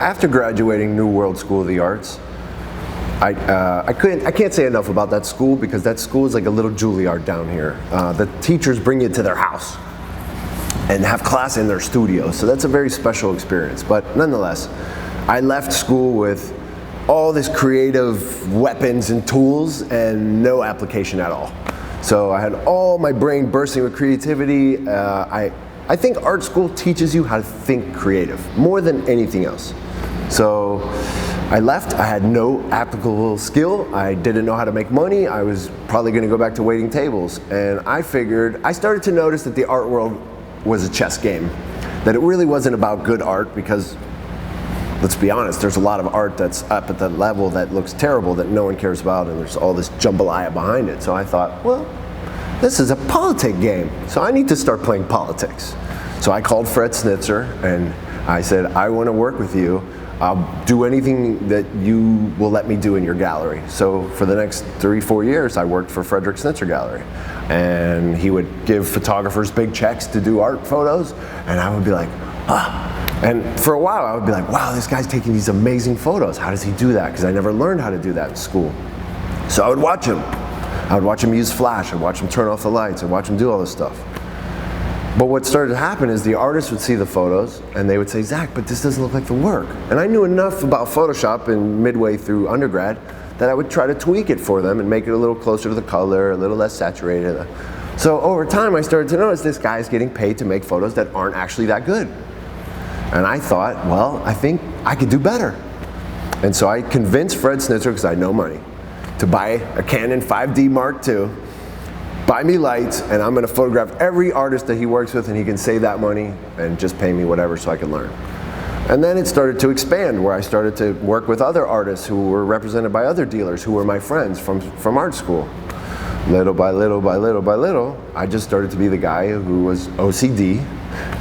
After graduating New World School of the Arts, I can't say enough about that school, because that school is like a little Juilliard down here. The teachers bring you to their house and have class in their studio, so that's a very special experience. But nonetheless, I left school with all this creative weapons and tools and no application at all. So I had all my brain bursting with creativity. I think art school teaches you how to think creative more than anything else. So I left, I had no applicable skill, I didn't know how to make money, I was probably going to go back to waiting tables, and I started to notice that the art world was a chess game, that it really wasn't about good art, because let's be honest, there's a lot of art that's up at the level that looks terrible that no one cares about, and there's all this jambalaya behind it. So I thought, well, this is a politic game, so I need to start playing politics. So I called Fred Snitzer and I said, I want to work with you. I'll do anything that you will let me do in your gallery. So for the next 3-4 years, I worked for Frederick Snitzer Gallery. And he would give photographers big checks to do art photos, and I would be like, ah. And for a while, I would be like, wow, this guy's taking these amazing photos. How does he do that? Because I never learned how to do that in school. So I would watch him. I would watch him use flash, I'd watch him turn off the lights, I'd watch him do all this stuff. But what started to happen is the artists would see the photos and they would say, Zach, but this doesn't look like the work. And I knew enough about Photoshop in midway through undergrad that I would try to tweak it for them and make it a little closer to the color, a little less saturated. So over time I started to notice this guy is getting paid to make photos that aren't actually that good. And I thought, well, I think I could do better. And so I convinced Fred Snitzer, because I had no money, to buy a Canon 5D Mark II, buy me lights, and I'm going to photograph every artist that he works with, and he can save that money and just pay me whatever so I can learn. And then it started to expand, where I started to work with other artists who were represented by other dealers who were my friends from art school. Little by little by little by little, I just started to be the guy who was OCD,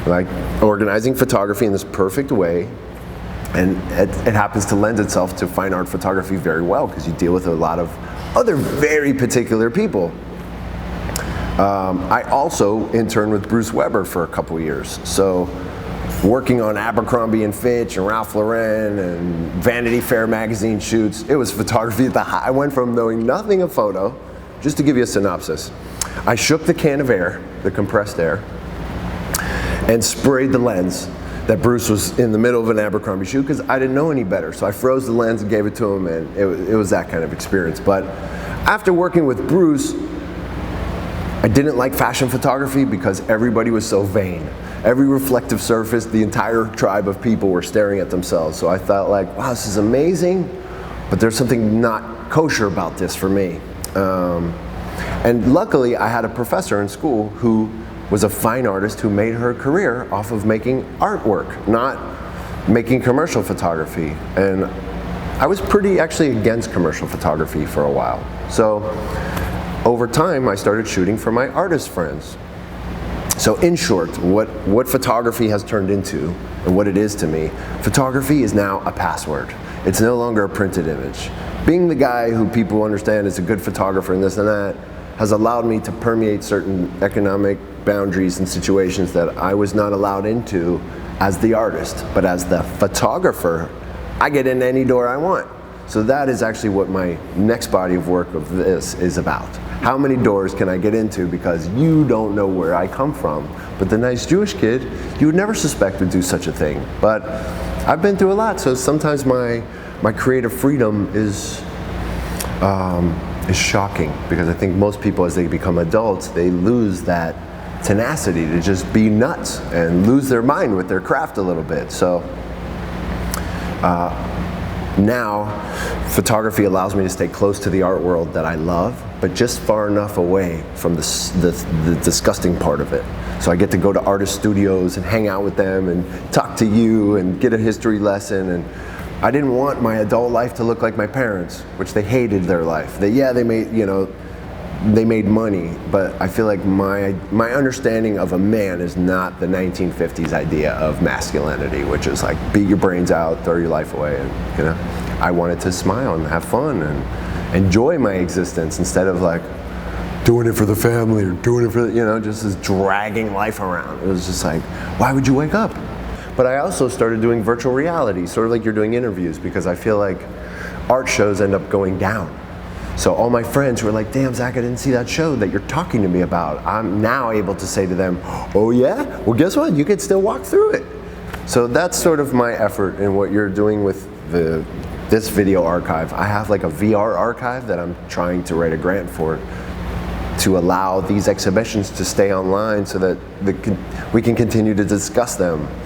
like organizing photography in this perfect way. And it happens to lend itself to fine art photography very well, because you deal with a lot of other very particular people. I also interned with Bruce Weber for a couple years. So working on Abercrombie and Fitch and Ralph Lauren and Vanity Fair magazine shoots, it was photography at the high. I went from knowing nothing of photo, just to give you a synopsis. I shook the can of air, the compressed air, and sprayed the lens that Bruce was in the middle of an Abercrombie shoot, because I didn't know any better. So I froze the lens and gave it to him, and it was that kind of experience. But after working with Bruce, I didn't like fashion photography because everybody was so vain. Every reflective surface, the entire tribe of people were staring at themselves. So I thought, like, wow, this is amazing, but there's something not kosher about this for me. And luckily, I had a professor in school who was a fine artist who made her career off of making artwork, not making commercial photography. And I was pretty actually against commercial photography for a while. So over time, I started shooting for my artist friends. So in short, what photography has turned into and what it is to me, photography is now a password. It's no longer a printed image. Being the guy who people understand is a good photographer and this and that has allowed me to permeate certain economic boundaries and situations that I was not allowed into as the artist. But as the photographer, I get in any door I want. So that is actually what my next body of work of this is about. How many doors can I get into, because you don't know where I come from. But the nice Jewish kid, you would never suspect would do such a thing. But I've been through a lot, so sometimes my creative freedom is shocking, because I think most people, as they become adults, they lose that tenacity to just be nuts and lose their mind with their craft a little bit. So now, photography allows me to stay close to the art world that I love, but just far enough away from the disgusting part of it. So I get to go to artist studios and hang out with them and talk to you and get a history lesson. And I didn't want my adult life to look like my parents, which they hated their life. They made money, but I feel like my understanding of a man is not the 1950s idea of masculinity, which is like beat your brains out, throw your life away, and I wanted to smile and have fun and enjoy my existence instead of like doing it for the family or doing it for just as dragging life around. It was just like, why would you wake up? But I also started doing virtual reality, sort of like you're doing interviews, because I feel like art shows end up going down. So all my friends who are like, damn, Zach, I didn't see that show that you're talking to me about. I'm now able to say to them, oh yeah? Well, guess what? You can still walk through it. So that's sort of my effort in what you're doing with this video archive. I have like a VR archive that I'm trying to write a grant for, to allow these exhibitions to stay online so that we can continue to discuss them.